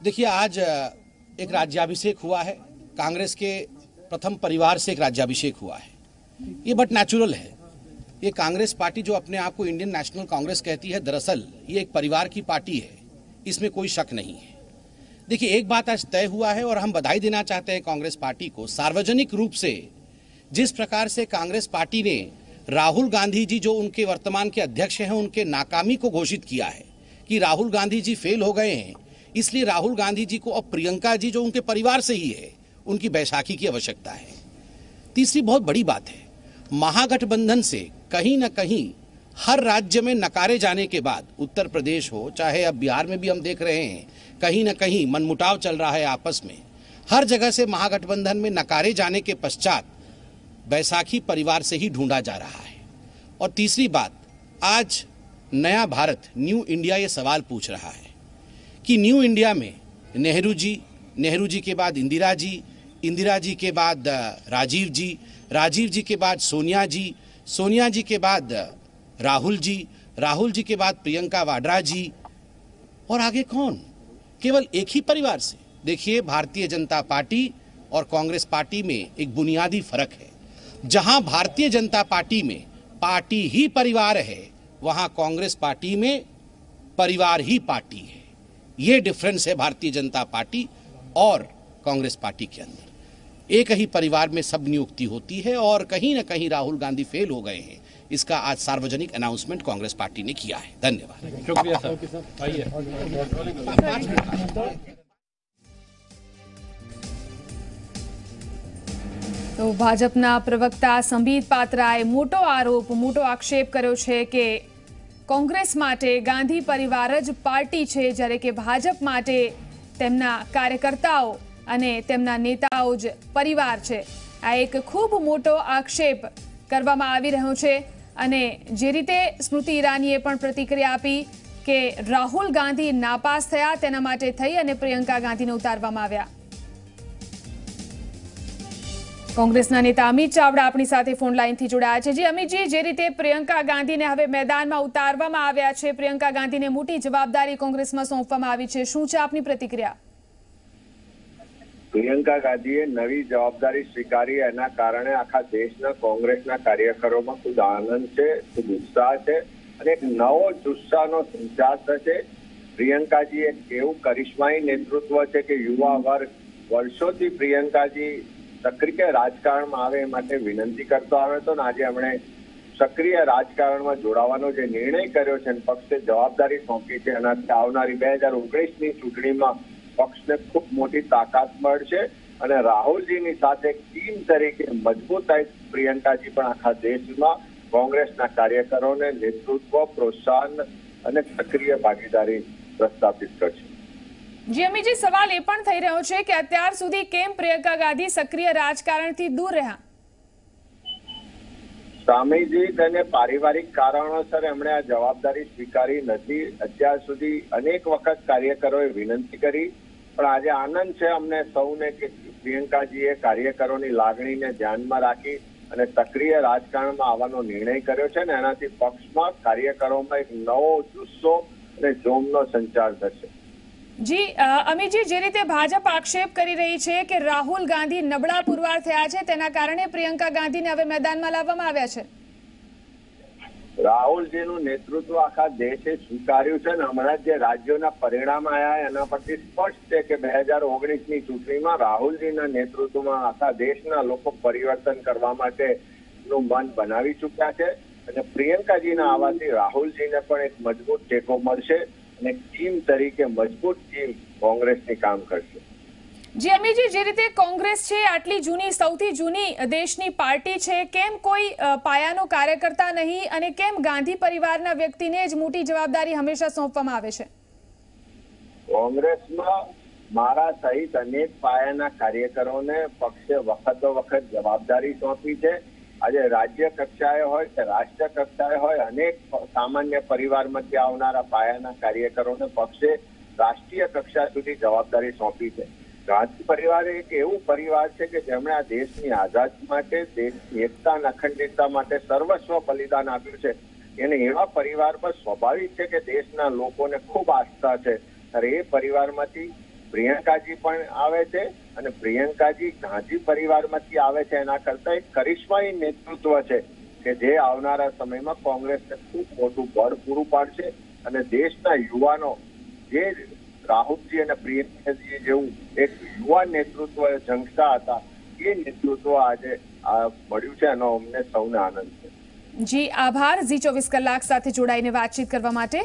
देखिए, आज एक राज्याभिषेक हुआ है, कांग्रेस के प्रथम परिवार से एक राज्याभिषेक हुआ है। ये बट नेचुरल है। ये कांग्रेस पार्टी जो अपने आप को इंडियन नेशनल कांग्रेस कहती है, दरअसल ये एक परिवार की पार्टी है, इसमें कोई शक नहीं है। देखिए, एक बात आज तय हुआ है और हम बधाई देना चाहते हैं कांग्रेस पार्टी को। सार्वजनिक रूप से जिस प्रकार से कांग्रेस पार्टी ने राहुल गांधी जी, जो उनके वर्तमान के अध्यक्ष हैं, उनके नाकामी को घोषित किया है कि राहुल गांधी जी फेल हो गए हैं, इसलिए राहुल गांधी जी को अब प्रियंका जी, जो उनके परिवार से ही है, उनकी बैसाखी की आवश्यकता है। तीसरी बहुत बड़ी बात है, महागठबंधन से कहीं ना कहीं हर राज्य में नकारे जाने के बाद, उत्तर प्रदेश हो चाहे अब बिहार में भी हम देख रहे हैं, कहीं ना कहीं मनमुटाव चल रहा है आपस में। हर जगह से महागठबंधन में नकारे जाने के पश्चात बैसाखी परिवार से ही ढूंढा जा रहा है। और तीसरी बात, आज नया भारत, न्यू इंडिया, ये सवाल पूछ रहा है कि न्यू इंडिया में नेहरू जी के बाद इंदिरा जी के बाद राजीव जी के बाद सोनिया जी के बाद राहुल जी के बाद प्रियंका वाड्रा जी, और आगे कौन? केवल एक ही परिवार से। देखिए, भारतीय जनता पार्टी और कांग्रेस पार्टी में एक बुनियादी फर्क है। जहां भारतीय जनता पार्टी में पार्टी ही परिवार है, वहां कांग्रेस पार्टी में परिवार ही पार्टी है। ये डिफरेंस है भारतीय जनता पार्टी और कांग्रेस पार्टी के अंदर। एक ही परिवार में सब नियुक्ति होती है और कहीं ना कहीं राहुल गांधी फेल हो गए हैं, इसका आज सार्वजनिक अनाउंसमेंट कांग्रेस पार्टी ने किया है। धन्यवाद। शुक्रिया सर। तो भाजपना प्रवक्ता संबित पात्राए मोटो आरोप, मोटो आक्षेप कर्यो छे के कांग्रेस माटे गांधी परिवार ज पार्टी छे, ज्यारे के भाजप माटे तेमना कार्यकर्ताओ अने तेमना नेताओ ज परिवार छे। आ एक खूब मोटो आक्षेप करवामां आवी रह्यो छे। अने जे रीते स्मृति ईरानीए पण प्रतिक्रिया आपी के राहुल गांधी नापास थया तेना माटे थई अने प्रियंका गांधीने उतारवामां आव्या। कांग्रेसना नेता अमित चावड़ा अपनी साथे फोन लाइन थी जोड़ाया छे। जी अमित जी, जे रीते प्रियंका गांधी ने हवे मैदान में उतारवामां आव्या छे, प्रियंका गांधी ने मोटी जवाबदारी कांग्रेस में सौंपवामां आवी छे, शुं छे आपनी प्रतिक्रिया? प्रियंका गांधीए नवी जवाबदारी स्वीकारी, एना कारणे आखा देशना कांग्रेसना कार्यकरोमां खूब आनंद छे, खूब उत्साह छे अने एक नवो जुस्सानो संचार थशे। प्रियंकाजी एक एवुं करिश्माई नेतृत्व छे के युवा वर्ग वर्षोथी प्रियंकाजी सक्रिय राजकारण में आवे माटे विनंती करतो आवे तो आज एमणे सक्रिय राजकारण में जोड़ावानो जे निर्णय कर्यो छे, पक्षे जवाबदारी सौंपी छे। आवनारी 2019 नी चूंटणीमां पक्षने खूब मोटी ताकत मळशे अने राहुलजीनी साथे टीम तरीके मजबूताई प्रियंकाजी पण आखा देशमां कांग्रेसना कार्यकरोने नेतृत्व, प्रोत्साहन अने सक्रिय भागीदारी प्रस्थापित करशे। जी अमित जी, सवाल ए पण थई रह्यो छे के अत्यार सुधी केम प्रियंका गांधी सक्रिय राजकारणथी दूर रह्या? सामाजिक अने पारिवारिक कारणोसर एमणे आ जवाबदारी स्वीकारी नथी। અત્યાર સુધી अनेक वखत कार्यकरोए विनंती करी, पण આજે आनंद છે અમને સૌને કે પ્રિયંકાજીએ કાર્યકરોની લાગણીને ધ્યાનમાં રાખી અને સક્રિય રાજકારણમાં આવવાનો નિર્ણય કર્યો છે ને એનાથી પક્ષમાં કાર્યકરોમાં એક નવો જુસ્સો અને જોમનો સંચાર થશે। जी अमित जी, जे रीते भाजप आक्षेप करी रही है कि राहुल गांधी नबळा पुरवार थया छे, तेना कारणे प्रियंका गांधी ने हवे मैदान में लाववामां आव्या छे। राहुलजीनुं नेतृत्व आखा देशे स्वीकार्युं छे ने हमणां जे राज्योना परिणाम आया एना परथी स्पष्ट छे के 2019 नी चूंटणीमां राहुलजीना नेतृत्वमां आखा देशना लोको परिवर्तन करवा माटेनुं मन बनावी चूक्या छे अने प्रियंकाजीना आवाथी राहुलजीने पण एक मजबूत टेको मळशे। टीम तरीके मजबूत टीम कांग्रेसनी काम करशे। जी अमित जी, जे रीते कांग्रेस छे आटली जूनी, सौथी जूनी देशनी पार्टी छे, केम कोई पायानो कार्यकर्ता नहीं अने केम गांधी परिवारना व्यक्तिने ज मोटी जवाबदारी हमेशा सौंपवामां आवे छे? कांग्रेसमां मारा सहित अनेक पायाना कार्यकरोने पक्षे वखतो वखत जवाबदारी सौंपी छे। आज राज्य कक्षाए होय के राष्ट्र कक्षाए होय, अनेक सामान्य परिवारमांथी आवनारा पायाना कार्यकरोने पक्षे राष्ट्रीय कक्षा सुधी जवाबदारी सौंपी छे। गांधी परिवार एक एवुं परिवार छे के जेमणे आ देशनी आजादी माटे, देशनी एकता अने अखंडितता माटे सर्वस्व बलिदान आप्युं छे એને એવા પરિવાર પર સ્વાભાવિક છે કે દેશના લોકોને ખૂબ આસ્થા છે, ત્યારે એ પરિવારમાંથી પ્રિયંકાજી પણ આવે છે અને પ્રિયંકાજી ગાંધી પરિવારમાંથી આવે છે. એના કરતા એક કરિશ્માઈ નેતૃત્વ છે કે જે આવનારા સમયમાં કોંગ્રેસને ખૂબ મોટું બળ પૂરું પાડશે અને દેશના યુવાનો જે રાહુલજી અને પ્રિયંકાજી જેવું એક યુવા નેતૃત્વ ઝંખતા હતા એ નેતૃત્વ આજે મળ્યું છે, એનો અમને સૌને આનંદ છે. જી આભાર ઝી 24 કલાક સાથે જોડાઈને વાતચીત કરવા માટે.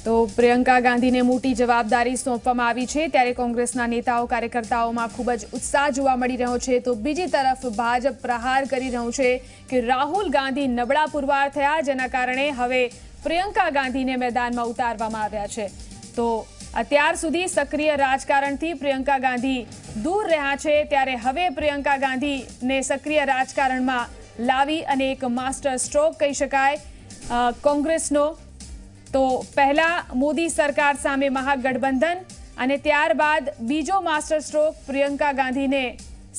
તો પ્રિયંકા ગાંધીને મોટી જવાબદારી સોંપવામાં આવી છે, ત્યારે કોંગ્રેસના નેતાઓ કાર્યકર્તાઓમાં ખૂબ જ ઉત્સાહ જોવા મળી રહ્યો છે. તો બીજી તરફ ભાજપ પ્રહાર કરી રહ્યું છે કે રાહુલ ગાંધી નબળા પુરવાર થયા, જેના કારણે હવે પ્રિયંકા ગાંધીને મેદાનમાં ઉતારવામાં આવ્યા છે. તો અત્યાર સુધી સક્રિય રાજકારણથી પ્રિયંકા ગાંધી દૂર રહ્યા છે, ત્યારે હવે પ્રિયંકા ગાંધીને સક્રિય રાજકારણમાં લાવી અને એક માસ્ટર સ્ટ્રોક કહી શકાય કોંગ્રેસનો. તો પહેલા મોદી સરકાર સામે મહાગઠબંધન અને ત્યારબાદ બીજો માસ્ટર સ્ટ્રોક પ્રિયંકા ગાંધીને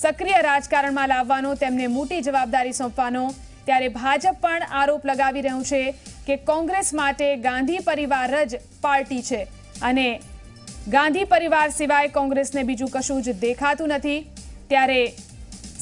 સક્રિય રાજકારણમાં લાવવાનો, તેમને મોટી જવાબદારી સોંપવાનો. ત્યારે ભાજપ પણ આરોપ લગાવી રહ્યું છે કે કોંગ્રેસ માટે ગાંધી પરિવાર જ પાર્ટી છે અને ગાંધી પરિવાર સિવાય કોંગ્રેસને બીજું કશું જ દેખાતું નથી. ત્યારે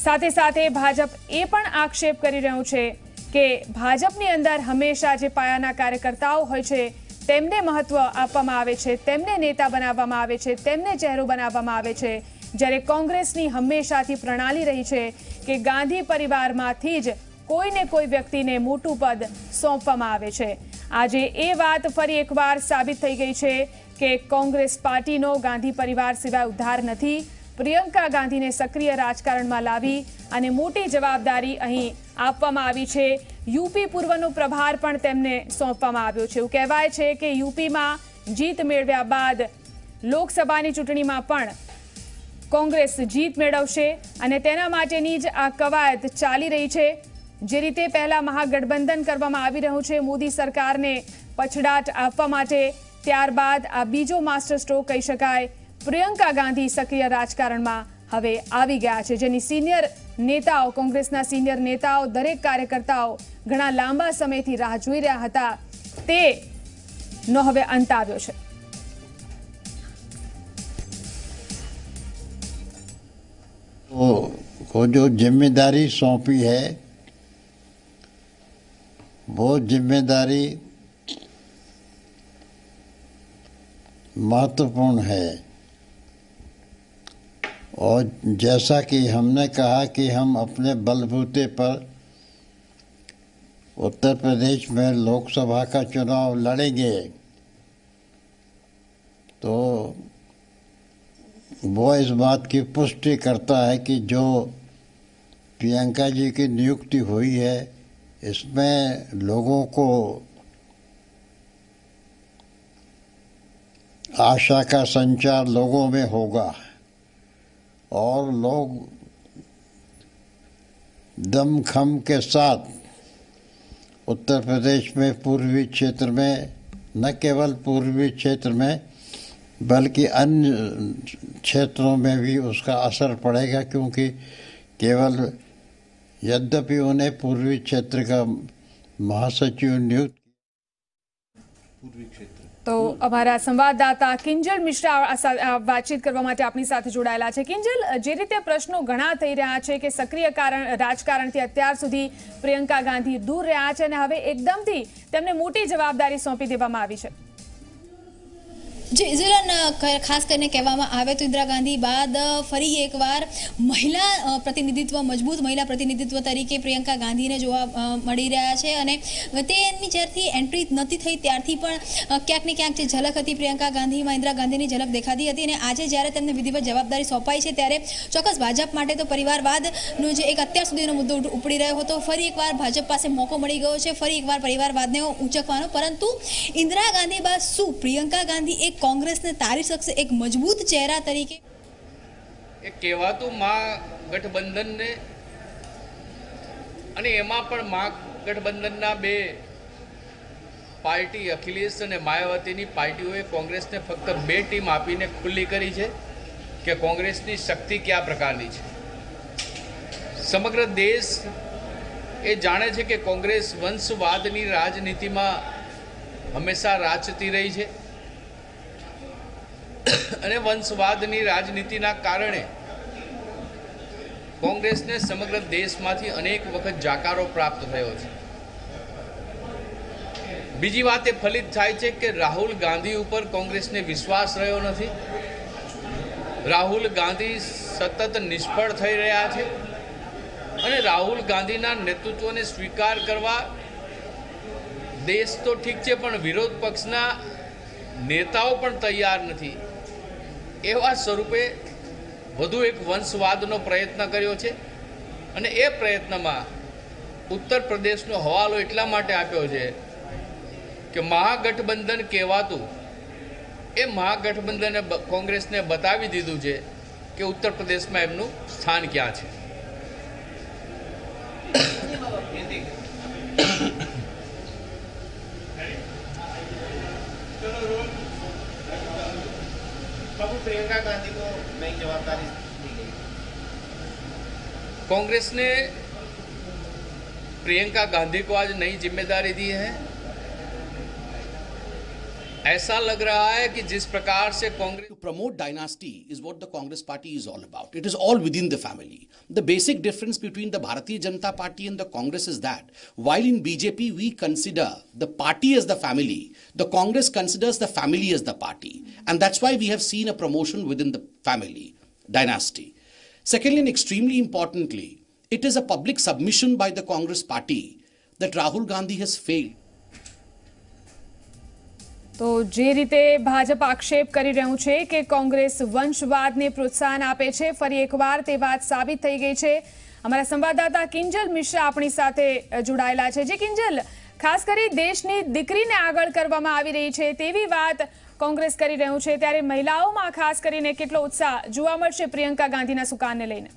સાથે સાથે ભાજપ એ પણ આક્ષેપ કરી રહ્યું છે કે ભાજપની અંદર હંમેશા જે પાયાના કાર્યકર્તાઓ હોય છે તેમને મહત્વ આપવામાં આવે છે, તેમને નેતા બનાવવામાં આવે છે, તેમને ચહેરો બનાવવામાં આવે છે, જ્યારે કોંગ્રેસની હંમેશાથી પ્રણાલી રહી છે કે ગાંધી પરિવારમાંથી જ કોઈને કોઈ વ્યક્તિને મોટું પદ સોંપવામાં આવે છે. આજે એ વાત ફરી એકવાર સાબિત થઈ ગઈ છે કે કોંગ્રેસ પાર્ટીનો ગાંધી પરિવાર સિવાય ઉદ્ધાર નથી. પ્રિયંકા ગાંધીને સક્રિય રાજકારણમાં લાવી અને મોટી જવાબદારી અહીં આપવામાં આવી છે. યુપી પૂર્વનો પ્રભાર પણ તેમને સોંપવામાં આવ્યો છે. એવું કહેવાય છે કે યુપીમાં જીત મેળવ્યા બાદ લોકસભાની ચૂંટણીમાં પણ કોંગ્રેસ જીત મેળવશે અને તેના માટેની જ આ કવાયત ચાલી રહી છે. જે રીતે પહેલા મહાગઠબંધન કરવામાં આવી રહ્યું છે મોદી સરકારને પછડાટ આપવા માટે, ત્યારબાદ આ બીજો માસ્ટર સ્ટ્રોક કહી શકાય. પ્રિયંકા ગાંધી સક્રિય રાજકારણમાં હવે આવી ગયા છે, જેની સિનિયર નેતાઓ, કોંગ્રેસના સિનિયર નેતાઓ, દરેક કાર્યકર્તાઓ ઘણા લાંબા સમયથી રાહ જોઈ રહ્યા હતા, તેનો હવે અંત આવ્યો છે. वो जो जिम्मेदारी सौंपी है वो जिम्मेदारी महत्वपूर्ण है और जैसा कि हमने कहा कि हम अपने बलबूते पर उत्तर प्रदेश में लोकसभा का चुनाव लड़ेंगे, तो वो इस बात की पुष्टि करता है कि जो प्रियंका जी की नियुक्ति हुई है इसमें लोगों को आशा का संचार लोगों में होगा और लोग दमखम के साथ उत्तर प्रदेश में पूर्वी क्षेत्र में, न केवल पूर्वी क्षेत्र में बल्कि अन्य क्षेत्रों में भी उसका असर पड़ेगा, क्योंकि केवल यद्यपि उन्हें पूर्वी क्षेत्र का महासचिव नियुक्त. તો અમારા સંવાદદાતા કિંજલ મિશ્રા વાતચીત કરવા માટે આપણી સાથે જોડાયેલા છે. કિંજલ, જે રીતે પ્રશ્નો ઘણા થઈ રહ્યા છે કે સક્રિય રાજકારણથી અત્યાર સુધી પ્રિયંકા ગાંધી દૂર રહ્યા છે અને હવે એકદમથી તેમને મોટી જવાબદારી સોંપી દેવામાં આવી છે. જી ઝીલન, ખાસ કરીને કહેવામાં આવે તો ઇન્દિરા ગાંધી બાદ ફરી એકવાર મહિલા પ્રતિનિધિત્વ, મજબૂત મહિલા પ્રતિનિધિત્વ તરીકે પ્રિયંકા ગાંધીને જોવા મળી રહ્યા છે અને તેની જ્યારથી એન્ટ્રી નથી થઈ ત્યારથી પણ ક્યાંક ને ક્યાંક જે ઝલક હતી પ્રિયંકા ગાંધીમાં ઇન્દિરા ગાંધીની ઝલક દેખાતી હતી. અને આજે જ્યારે તેમને વિધિવત જવાબદારી સોંપાઈ છે ત્યારે ચોક્કસ ભાજપ માટે તો પરિવારવાદનો જે એક અત્યાર સુધીનો મુદ્દો ઉપડી રહ્યો હતો, ફરી એકવાર ભાજપ પાસે મોકો મળી ગયો છે ફરી એકવાર પરિવારવાદને ઊંચકવાનો. પરંતુ ઇન્દિરા ગાંધી બાદ શું પ્રિયંકા ગાંધી એક કોંગ્રેસને તારી શકશે એક મજબૂત ચહેરા તરીકે? એ કહેવાતું મહાગઠબંધનને અને એમાં પણ મહાગઠબંધનના બે પાર્ટી અખિલેશ અને માયાવતીની પાર્ટીઓએ કોંગ્રેસને ફક્ત બે ટીમ આપીને ખુલ્લી કરી છે કે કોંગ્રેસની શક્તિ કયા પ્રકારની છે. સમગ્ર દેશ એ જાણે છે કે કોંગ્રેસ વંશવાદની રાજનીતિમાં હંમેશા રાચતી રહી છે અને વંશવાદની રાજનીતિના કારણે કોંગ્રેસને સમગ્ર દેશમાંથી અનેક વખત જાકારો પ્રાપ્ત થયો છે. બીજી વાત એ ફલિત થાય છે કે રાહુલ ગાંધી ઉપર કોંગ્રેસને વિશ્વાસ રહ્યો નથી. રાહુલ ગાંધી સતત નિષ્ફળ થઈ રહ્યા છે અને રાહુલ ગાંધીના નેતૃત્વને સ્વીકાર કરવા દેશ તો ઠીક છે પણ વિરોધ પક્ષના નેતાઓ પણ તૈયાર નથી. એવા સ્વરૂપે વધુ એક વંશવાદનો પ્રયત્ન કર્યો છે અને એ પ્રયત્નમાં ઉત્તર પ્રદેશનો હવાલો એટલા માટે આપ્યો છે કે મહાગઠબંધન કહેવાતું એ મહાગઠબંધને કોંગ્રેસને બતાવી દીધું છે કે ઉત્તર પ્રદેશમાં એમનું સ્થાન ક્યાં છે. प्रियंका गांधी को नई जवाबदारी दी गई. कांग्रेस ने प्रियंका गांधी को आज नई जिम्मेदारी दी है. ऐसा लग रहा है कि जिस प्रकार से Congress To promote dynasty is what the Congress party is all about. It is all within the family. The basic difference between the Bharatiya Janata Party and the Congress is that while in BJP we consider the party as the family, the Congress considers the family as the party. And that's why we have seen a promotion within the family dynasty. Secondly, and extremely importantly, it is a public submission by the Congress party that Rahul Gandhi has failed. તો જે રીતે ભાજપ આક્ષેપ કરી રહ્યું છે કે કોંગ્રેસ વંશવાદને પ્રોત્સાહન આપે છે, ફરી એકવાર તે વાત સાબિત થઈ ગઈ છે. અમારા સંવાદદાતા કિંજલ મિશ્રા આપણી સાથે જોડાયેલા છે. જે કિંજલ, ખાસ કરી દેશની દીકરીને આગળ કરવામાં આવી રહી છે તેવી વાત કોંગ્રેસ કરી રહ્યું છે, ત્યારે મહિલાઓમાં ખાસ કરીને કેટલો ઉત્સાહ જોવા મળશે પ્રિયંકા ગાંધીના સુકાનને લઈને?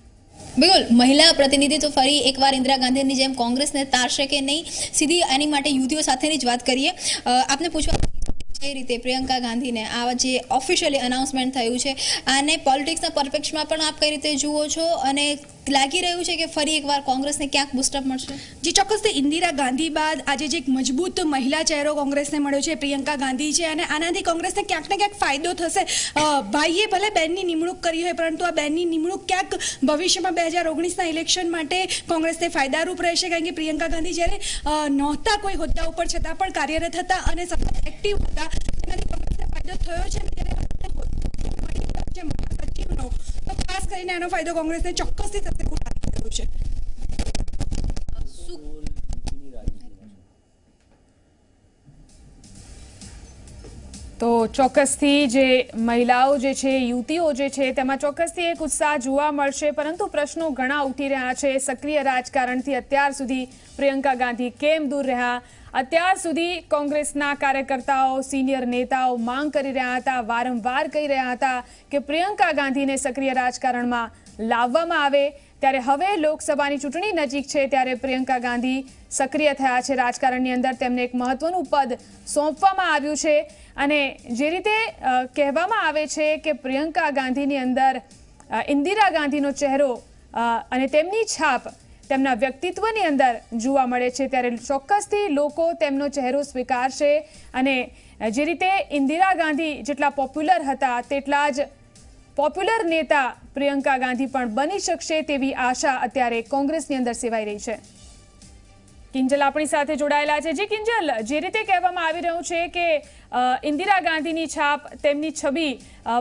બિલકુલ, મહિલા પ્રતિનિધિત્વ ફરી એકવાર ઇન્દિરા ગાંધીની જેમ કોંગ્રેસને તારશે કે નહીં, સીધી આની માટે યુવતીઓ સાથેની જ વાત કરીએ. આપને પૂછવા જે રીતે પ્રિયંકા ગાંધીને આ જે ઓફિશિયલી અનાઉન્સમેન્ટ થયું છે આને પોલિટિક્સના પરસ્પેક્ટિવમાં પણ આપ કઈ રીતે જુઓ છો અને લાગી રહ્યું છે કે ફરી એકવાર કોંગ્રેસને ક્યાંક બૂસ્ટઅપ મળશે? જી ચોક્કસથી ઇન્દિરા ગાંધી બાદ આજે જે એક મજબૂત મહિલા ચહેરો કોંગ્રેસને મળ્યો છે પ્રિયંકા ગાંધી છે અને આનાથી કોંગ્રેસને ક્યાંક ને ક્યાંક ફાયદો થશે. ભાઈએ ભલે બેનની નિમણૂક કરી હોય પરંતુ આ બેનની નિમણૂક ક્યાંક ભવિષ્યમાં 2019ના ઇલેક્શન માટે કોંગ્રેસને ફાયદારૂપ રહેશે, કારણ કે પ્રિયંકા ગાંધી જ્યારે નહોતા કોઈ હોદ્દા ઉપર છતાં પણ કાર્યરત હતા અને સતત એક્ટિવ હતા, એનાથી કોંગ્રેસને ફાયદો થયો છે. સચિવનો તો ખાસ કરીને આનો ફાયદો કોંગ્રેસને ચોક્કસથી થશે એવું લાગી રહ્યું છે. તો ચોક્કસથી જે મહિલાઓ જે છે, યુવતીઓ જે છે તેમાં ચોક્કસથી એક ઉત્સાહ જોવા મળશે, પરંતુ પ્રશ્નો ઘણા ઉઠી રહ્યા છે. સક્રિય રાજકારણથી અત્યાર સુધી પ્રિયંકા ગાંધી કેમ દૂર રહ્યા? અત્યાર સુધી કોંગ્રેસના કાર્યકર્તાઓ, સિનિયર નેતાઓ માંગ કરી રહ્યા હતા, વારંવાર કહી રહ્યા હતા કે પ્રિયંકા ગાંધીને સક્રિય રાજકારણમાં લાવવામાં આવે. ત્યારે હવે લોકસભાની ચૂંટણી નજીક છે ત્યારે પ્રિયંકા ગાંધી સક્રિય થયા છે રાજકારણની અંદર. તેમને એક મહત્વનું પદ સોંપવામાં આવ્યું છે અને જે રીતે કહેવામાં આવે છે કે પ્રિયંકા ગાંધીની અંદર ઇન્દિરા ગાંધીનો ચહેરો અને તેમની છાપ તેમના વ્યક્તિત્વની અંદર જોવા મળે છે, ત્યારે ચોક્કસથી લોકો તેમનો ચહેરો સ્વીકારશે અને જે રીતે ઇન્દિરા ગાંધી જેટલા પોપ્યુલર હતા તેટલા જ પોપ્યુલર નેતા પ્રિયંકા ગાંધી પણ બની શકશે તેવી આશા અત્યારે કોંગ્રેસની અંદર સેવાઈ રહી છે. કિંજલ આપણી સાથે જોડાયેલા છે. જે કિંજલ, જે રીતે કહેવામાં આવી રહ્યું છે કે ઇન્દિરા ગાંધીની છાપ, તેમની છબી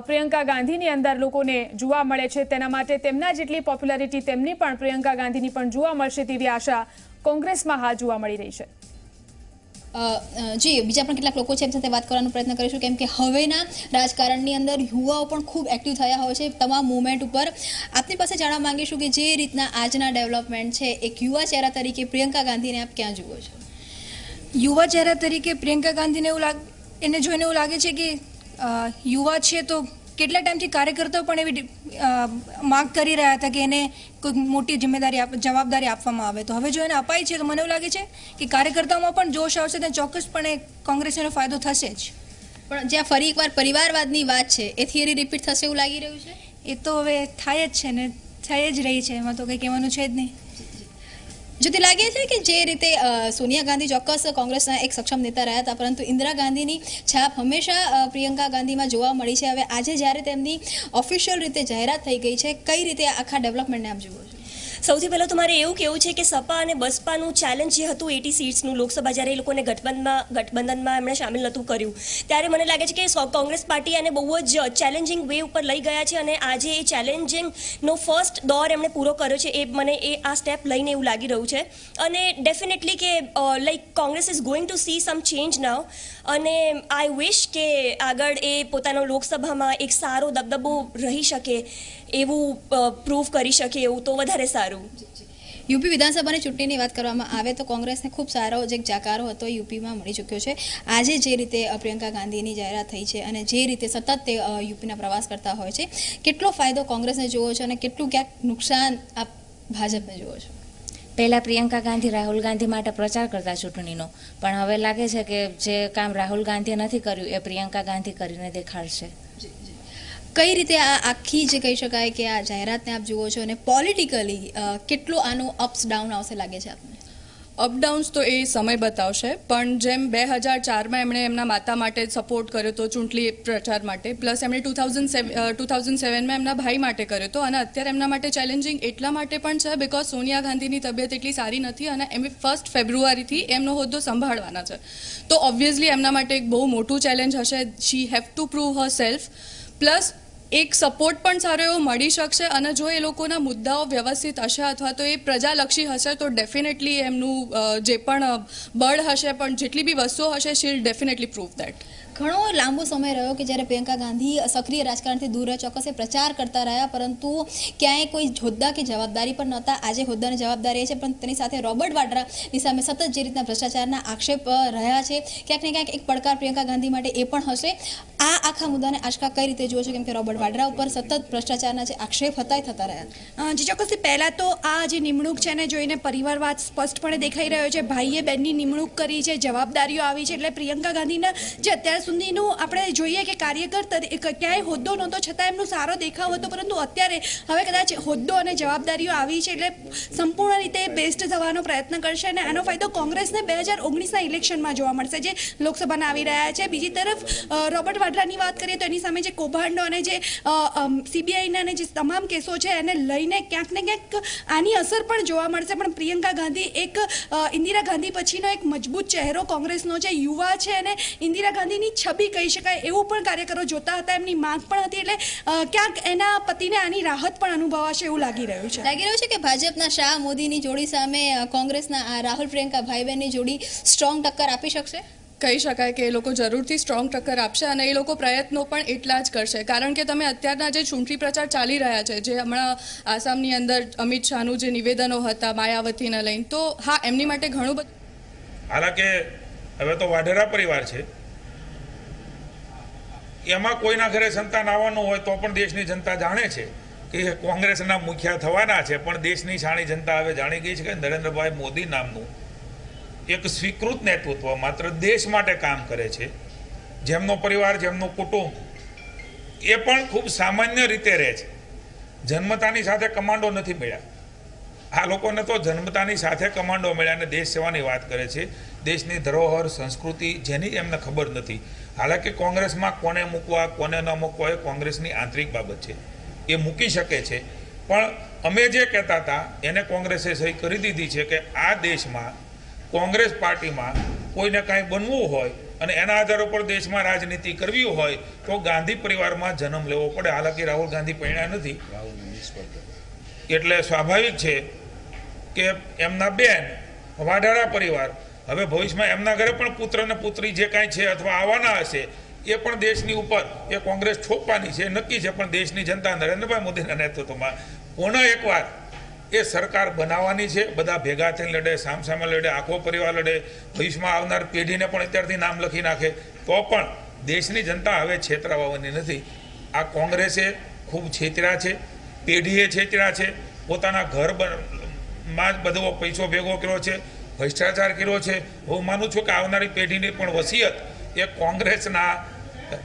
પ્રિયંકા ગાંધીની અંદર લોકોને જોવા મળે છે, તેના માટે તેમના જેટલી પોપ્યુલારિટી તેમની પણ પ્રિયંકા ગાંધીની પણ જોવા મળશે તેવી આશા કોંગ્રેસમાં હાલ જોવા મળી રહી છે. જી, બીજા પણ કેટલાક લોકો છે એમ સાથે વાત કરવાનો પ્રયત્ન કરીશું, કેમ કે હવેના રાજકારણની અંદર યુવાઓ પણ ખૂબ એક્ટિવ થયા હોય છે તમામ મુવમેન્ટ ઉપર. આપની પાસે જાણવા માંગીશું કે જે રીતના આજના ડેવલપમેન્ટ છે, એક યુવા ચહેરા તરીકે પ્રિયંકા ગાંધીને આપ ક્યાં જુઓ છો? યુવા ચહેરા તરીકે પ્રિયંકા ગાંધીને એને જોઈને એવું લાગે છે કે યુવા છે તો કેટલા ટાઈમથી કાર્યકર્તાઓ પણ એવી માંગ કરી રહ્યા હતા કે એને કોઈક મોટી જવાબદારી આપવામાં આવે, તો હવે જો એને અપાય છે તો મને એવું લાગે છે કે કાર્યકર્તાઓમાં પણ જોશ આવશે અને ચોક્કસપણે કોંગ્રેસનો ફાયદો થશે જ. પણ જ્યાં ફરી એકવાર પરિવારવાદની વાત છે એ થિયરી રિપીટ થશે એવું લાગી રહ્યું છે? એ તો હવે થાય જ છે ને, થઈ જ રહી છે, એમાં તો કંઈ કહેવાનું છે જ નહીં. જ્યોતિ, લાગે છે કે જે રીતે સોનિયા ગાંધી ચોક્કસ કોંગ્રેસના એક સક્ષમ નેતા રહ્યા હતા, પરંતુ ઇન્દિરા ગાંધીની છાપ હંમેશા પ્રિયંકા ગાંધીમાં જોવા મળી છે. હવે આજે જ્યારે તેમની ઓફિશિયલ રીતે જાહેરાત થઈ ગઈ છે, કઈ રીતે આખા ડેવલપમેન્ટને આપ જુઓ છો? સૌથી પહેલાં તો મારે એવું કહેવું છે કે સપા અને બસપાનું ચેલેન્જ જે હતું 80 સીટ્સનું લોકસભા જ્યારે એ લોકોને ગઠબંધનમાં એમણે સામેલ નહોતું કર્યું, ત્યારે મને લાગે છે કે કોંગ્રેસ પાર્ટી એને બહુ જ ચેલેન્જિંગ વે ઉપર લઈ ગયા છે અને આજે એ ચેલેન્જિંગનો ફર્સ્ટ દોર એમણે પૂરો કર્યો છે. મને આ સ્ટેપ લઈને એવું લાગી રહ્યું છે અને ડેફિનેટલી કે like Congress is going to see some change now અને આઈ વિશ કે આગળ એ પોતાનો લોકસભામાં એક સારો દબદબો રહી શકે એવું પ્રૂવ કરી શકે એવું તો વધારે સારું. યુપી વિધાનસભાની ચૂંટણીની વાત કરવામાં આવે તો કોંગ્રેસને ખૂબ સારો જે જાકારો હતો યુપીમાં મળી ચૂક્યો છે. આજે જે રીતે પ્રિયંકા ગાંધીની જાહેરાત થઈ છે અને જે રીતે સતત તે યુપીના પ્રવાસ કરતા હોય છે, કેટલો ફાયદો કોંગ્રેસને જોવો છો અને કેટલું ક્યાંક નુકસાન આપ ભાજપને જોવો છો? પહેલાં પ્રિયંકા ગાંધી રાહુલ ગાંધી માટે પ્રચાર કરતા ચૂંટણીનો, પણ હવે લાગે છે કે જે કામ રાહુલ ગાંધીએ નથી કર્યું એ પ્રિયંકા ગાંધી કરીને દેખાડશે. કઈ રીતે આ આખી જે કહી શકાય કે આ જાહેરાતને આપ જુઓ છો અને પોલિટિકલી કેટલો આનો અપ્સ ડાઉન આવશે લાગે છે આપને? અપડાઉન્સ તો એ સમય બતાવશે, પણ જેમ 2004માં એમણે એમના માતા માટે સપોર્ટ કર્યો હતો ચૂંટણી પ્રચાર માટે, પ્લસ એમણે 2007માં એમના ભાઈ માટે કર્યો હતો અને અત્યારે એમના માટે ચેલેન્જિંગ એટલા માટે પણ છે બિકોઝ સોનિયા ગાંધીની તબિયત એટલી સારી નથી અને એમ 1 ફેબ્રુઆરીથી એમનો હોદ્દો સંભાળવાના છે. તો ઓબ્વિયસલી એમના માટે એક બહુ મોટું ચેલેન્જ હશે. She have to prove herself, plus એક સપોર્ટ પણ સારો એવો મળી શકશે અને જો એ લોકોના મુદ્દાઓ વ્યવસ્થિત હશે અથવા તો એ પ્રજાલક્ષી હશે તો ડેફિનેટલી એમનું જે પણ બળ હશે, પણ જેટલી બી વસ્તુઓ હશે, she will definitely prove that. ઘણો લાંબો સમય રહ્યો કે જ્યારે પ્રિયંકા ગાંધી સક્રિય રાજકારણથી દૂર રહ્યા, ચોક્કસ પ્રચાર કરતા રહ્યા, પરંતુ ક્યાંય કોઈ હોદ્દા કે જવાબદારી પણ નહોતા. આજે હોદ્દાની જવાબદારી છે, પણ તેની સાથે રોબર્ટ વાડ્રાની સામે સતત જે રીતના ભ્રષ્ટાચારના આક્ષેપ રહ્યા છે, ક્યાંક ને ક્યાંક એક પડકાર પ્રિયંકા ગાંધી માટે એ પણ હશે. આ આખા મુદ્દાને આજકા કઈ રીતે જુઓ છો, કેમ કે રોબર્ટ વાડ્રા ઉપર સતત ભ્રષ્ટાચારના જે આક્ષેપ હતા એ થતા રહ્યા? જી ચોક્કસથી. પહેલાં તો આ જે નિમણૂક છે એને જોઈને પરિવારવાદ સ્પષ્ટપણે દેખાઈ રહ્યો છે. ભાઈએ બહેનની નિમણૂક કરી છે, જવાબદારીઓ આવી છે, એટલે પ્રિયંકા ગાંધીના જે અત્યાર સુધીનું આપણે જોઈએ કે કાર્યકર ક્યાંય હોદ્દો નહોતો છતાં એમનો સારો દેખાવ હતો, પરંતુ અત્યારે હવે કદાચ હોદ્દો અને જવાબદારીઓ આવી છે એટલે સંપૂર્ણ રીતે બેસ્ટ થવાનો પ્રયત્ન કરશે અને આનો ફાયદો કોંગ્રેસને 2019ના ઇલેક્શનમાં જોવા મળશે જે લોકસભાના આવી રહ્યા છે. બીજી તરફ રોબર્ટ વાડ્રાની વાત કરીએ તો એની સામે જે કૌભાંડો અને જે સીબીઆઈના અને જે તમામ કેસો છે એને લઈને ક્યાંક ને ક્યાંક આની અસર પણ જોવા મળશે. પણ પ્રિયંકા ગાંધી એક ઇન્દિરા ગાંધી પછીનો એક મજબૂત ચહેરો કોંગ્રેસનો છે, યુવા છે અને ઇન્દિરા ગાંધીની છબી કહી શકાય એવું પણ કાર્યકરો જોતા હતા, એમની માંગ પણ હતી, એટલે ક્યાંક એના પતિને આની રાહત પણ અનુભવાશે એવું લાગી રહ્યું છે. લાગી રહ્યું છે કે ભાજપના શાહ મોદીની જોડી સામે કોંગ્રેસના રાહુલ પ્રિયંકા ભાઈ બહેનની જોડી સ્ટ્રોંગ ટક્કર આપી શકશે? કહી શકાય કે એ લોકો જરૂરથી સ્ટ્રોંગ ટક્કર આપશે અને એ લોકો પ્રયત્નો પણ એટલા જ કરશે, કારણ કે તમે અત્યારના જે ચૂંટણી પ્રચાર ચાલી રહ્યા છે, જે હમણાં આસામની અંદર અમિત શાહનું જે નિવેદનો હતા માયાવતીને લઈને, તો હા એમની માટે ઘણું બધું. હાલાકે હવે તો વાઢેરા પરિવાર છે, એમાં કોઈના ઘરે સંતાન આવવાનું હોય તો પણ દેશની જનતા જાણે છે કે કોંગ્રેસના મુખિયા થવાના છે, પણ દેશની શાણી જનતા હવે જાણી ગઈ છે કે નરેન્દ્રભાઈ મોદી નામનું એક સ્વીકૃત નેતૃત્વ માત્ર દેશ માટે કામ કરે છે, જેમનો પરિવાર, જેમનું કુટુંબ એ પણ ખૂબ સામાન્ય રીતે રહે છે. જન્મતાની સાથે કમાન્ડો નથી મળ્યા. આ લોકોને તો જન્મતાની સાથે કમાન્ડો મળ્યા અને દેશ સેવાની વાત કરે છે. દેશની ધરોહર, સંસ્કૃતિ જેની એમને ખબર નથી. હાલાકી કોંગ્રેસમાં કોને મૂકવા કોને ન મૂકવા એ કોંગ્રેસની આંતરિક બાબત છે, એ મૂકી શકે છે, પણ અમે જે કહેતા હતા એને કોંગ્રેસે સહી કરી દીધી છે કે આ દેશમાં કોંગ્રેસ પાર્ટીમાં કોઈને કાંઈ બનવું હોય અને એના આધાર ઉપર દેશમાં રાજનીતિ કરવી હોય તો ગાંધી પરિવારમાં જન્મ લેવો પડે. હાલાકી રાહુલ ગાંધી પરણ્યા નથી, એટલે સ્વાભાવિક છે કે એમના બેન વાઢારા પરિવાર હવે ભવિષ્યમાં એમના ઘરે પણ પુત્ર અને પુત્રી જે કાંઈ છે અથવા આવવાના હશે એ પણ દેશની ઉપર એ કોંગ્રેસ છોપવાની છે, નક્કી છે. પણ દેશની જનતા નરેન્દ્રભાઈ મોદીના નેતૃત્વમાં પુનઃ એકવાર એ સરકાર બનાવવાની છે. બધા ભેગા થઈને લડે, સામસામે લડે, આખો પરિવાર લડે, ભવિષ્યમાં આવનાર પેઢીને પણ અત્યારથી નામ લખી નાખે તો પણ દેશની જનતા હવે છેતરાવાની નથી. આ કોંગ્રેસે ખૂબ છેતર્યા છે, પેઢીએ છેતર્યા છે, પોતાના ઘરમાં જ બધો પૈસો ભેગો કર્યો છે, ભ્રષ્ટાચાર કર્યો છે. હું માનું છું કે આવનારી પેઢીની પણ વસિયત એ કોંગ્રેસના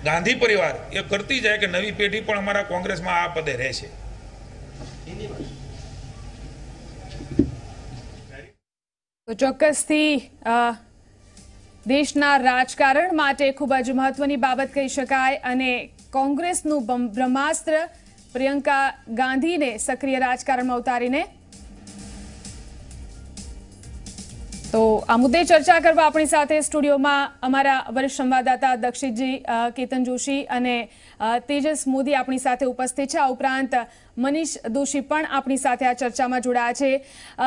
ગાંધી પરિવાર એ કરતી જાય કે નવી પેઢી પણ અમારા કોંગ્રેસમાં આ પદે રહેશે. તો ચોક્કસથી દેશના રાજકારણ માટે ખૂબ જ મહત્વની બાબત કહી શકાય અને કોંગ્રેસનું બ્રહ્માસ્ત્ર પ્રિયંકા ગાંધીને સક્રિય રાજકારણમાં ઉતારીને તો આ મુદ્દે ચર્ચા કરવા આપણી સાથે સ્ટુડિયોમાં અમારા વરિષ્ઠ સંવાદદાતા દક્ષિતજી, કેતન જોશી અને તેજસ મોદી આપણી સાથે ઉપસ્થિત છે। આ ઉપરાંત મનીષ દોશી પણ આપણી સાથે આ ચર્ચામાં જોડાયા છે।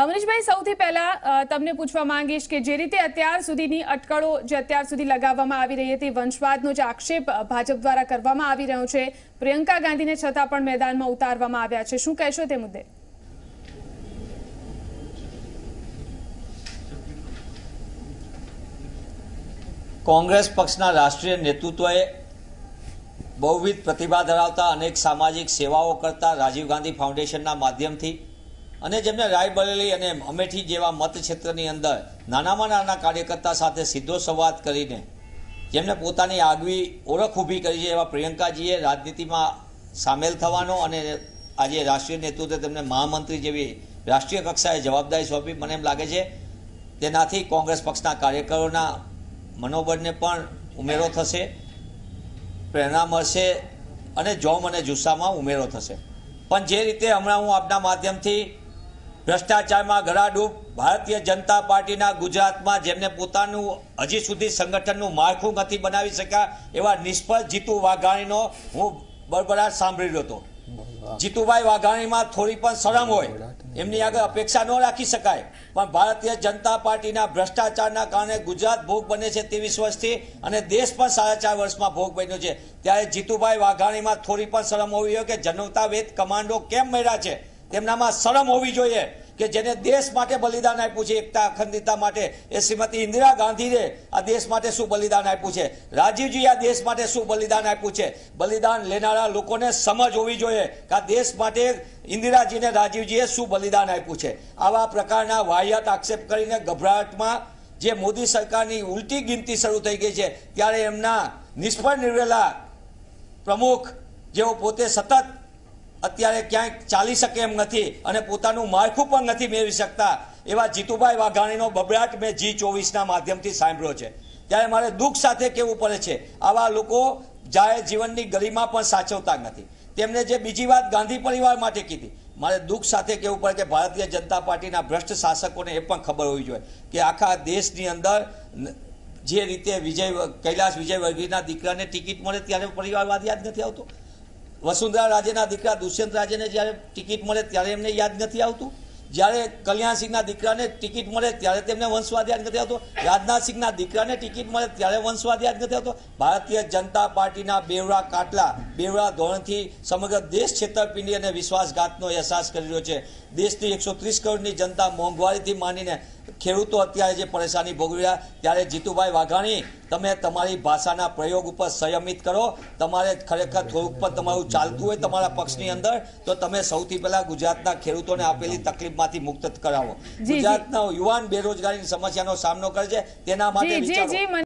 મનીષભાઈ, સૌથી પહેલા તમને પૂછવા માંગીશ કે જે રીતે અત્યાર સુધીની અટકળો જે અત્યાર સુધી લગાવવામાં આવી રહી હતી, વંશવાદનો જે આક્ષેપ ભાજપ દ્વારા કરવામાં આવી રહ્યો છે, પ્રિયંકા ગાંધીને છતાં પણ મેદાનમાં ઉતારવામાં આવ્યા છે, શું કહેશો તે મુદ્દે? કોંગ્રેસ પક્ષના રાષ્ટ્રીય નેતૃત્વએ બહુવિધ પ્રતિભા ધરાવતા અનેક સામાજિક સેવાઓ કરતા રાજીવ ગાંધી ફાઉન્ડેશનના માધ્યમથી અને જેમને રાયબરેલી અને અમેઠી જેવા મતક્ષેત્રની અંદર નાનામાં નાના કાર્યકર્તા સાથે સીધો સંવાદ કરીને જેમને પોતાની આગવી ઓળખ ઊભી કરી છે એવા પ્રિયંકાજીએ રાજનીતિમાં સામેલ થવાનો અને આજે રાષ્ટ્રીય નેતૃત્વે તેમને મહામંત્રી જેવી રાષ્ટ્રીય કક્ષાએ જવાબદારી સોંપી, મને એમ લાગે છે તેનાથી કોંગ્રેસ પક્ષના કાર્યકરોના મનોબળને પણ ઉમેરો થશે, પ્રેરણા મળશે અને જોમ અને જુસ્સામાં ઉમેરો થશે। પણ જે રીતે હમણાં હું આપના માધ્યમથી ભ્રષ્ટાચારમાં ગળાડૂબ ભારતીય જનતા પાર્ટીના ગુજરાતમાં જેમને પોતાનું હજી સુધી સંગઠનનું માળખું નથી બનાવી શક્યા એવા નિષ્ફળ જીતુ વાઘાણીનો હું બળબડાટ સાંભળી રહ્યો હતો। જીતુભાઈ વાઘાણીમાં થોડી પણ શરમ હોય, એમની આગળ અપેક્ષા ન રાખી શકાય, પણ ભારતીય જનતા પાર્ટીના ભ્રષ્ટાચારના કારણે ગુજરાત ભોગ બને છે 23 વર્ષથી અને દેશ પણ 4.5 વર્ષમાં ભોગ બન્યો છે। ત્યારે જીતુભાઈ વાઘાણીમાં થોડી પણ શરમ હોવી જોઈએ કે જનતા વેદ કમાન્ડો કેમ મળ્યા છે, તેમનામાં શરમ હોવી જોઈએ કે જેને દેશ માટે બલિદાન આપ્યું છે, એકતા અખંડિતતા માટે, એ શ્રીમતી ઇન્દિરા ગાંધીએ આ દેશ માટે શું બલિદાન આપ્યું છે, રાજીવજીએ આ દેશ માટે શું બલિદાન આપ્યું છે। બલિદાન લેનારા લોકોને સમજ હોવી જોઈએ કે આ દેશ માટે ઇન્દિરાજીને રાજીવજીએ શું બલિદાન આપ્યું છે। આવા પ્રકારના વાહિયાત આક્ષેપ કરીને ગભરાટમાં જે મોદી સરકારની ઉલટી ગિનતી શરૂ થઈ ગઈ છે, ત્યારે એમના નિષ્ફળ નીવડેલા પ્રમુખ જેઓ પોતે સતત અત્યારે ક્યાંય ચાલી શકે એમ નથી અને પોતાનું માળખું પણ નથી મેળવી શકતા એવા જીતુભાઈ વાઘાણીનો બબડાટ મેં G24ના માધ્યમથી સાંભળ્યો છે। ત્યારે મારે દુઃખ સાથે કહેવું પડે છે, આવા લોકો જાહેર જીવનની ગરિમા પણ સાચવતા નથી। તેમને જે બીજી વાત ગાંધી પરિવાર માટે કીધી, મારે દુઃખ સાથે કહેવું પડે કે ભારતીય જનતા પાર્ટીના ભ્રષ્ટ શાસકોને એ પણ ખબર હોવી જોઈએ કે આખા દેશની અંદર જે રીતે કૈલાશ વિજયવર્ગીયના દીકરાને ટિકિટ મળે ત્યારે પરિવારવાદ યાદ નથી આવતો, વસુંધરા રાજેના દીકરા દુષ્યંત રાજેને જ્યારે ટિકિટ મળે ત્યારે એમને યાદ નથી આવતું, જ્યારે કલ્યાણસિંહના દીકરાને ટિકિટ મળે ત્યારે તેમને વંશવાદ યાદ નથી આવતો, રાજનાથસિંહના દીકરાને ટિકિટ મળે ત્યારે વંશવાદ યાદ નથી આવતો। ભારતીય જનતા પાર્ટીના બેવડા કાટલા બેવડા ધોરણથી સમગ્ર દેશ છેતરપિંડી અને વિશ્વાસઘાતનો અહેસાસ કરી રહ્યો છે। દેશની 130 કરોડની જનતા મોંઘવારીથી માંડીને ખેડૂતો અત્યારે જે પરેશાની ભોગવી રહ્યા, ત્યારે જીતુભાઈ વાઘાણી તમે તમારી ભાષાના પ્રયોગ ઉપર સંયમિત કરો। તમારે ખરેખર થોડુંક પણ તમારું ચાલતું હોય તમારા પક્ષની અંદર તો તમે સૌથી પહેલા ગુજરાતના ખેડૂતોને આપેલી તકલીફમાંથી મુક્ત કરાવો। ગુજરાતના યુવાન બેરોજગારીની સમસ્યાનો સામનો કરે છે, તેના માટે વિચારો।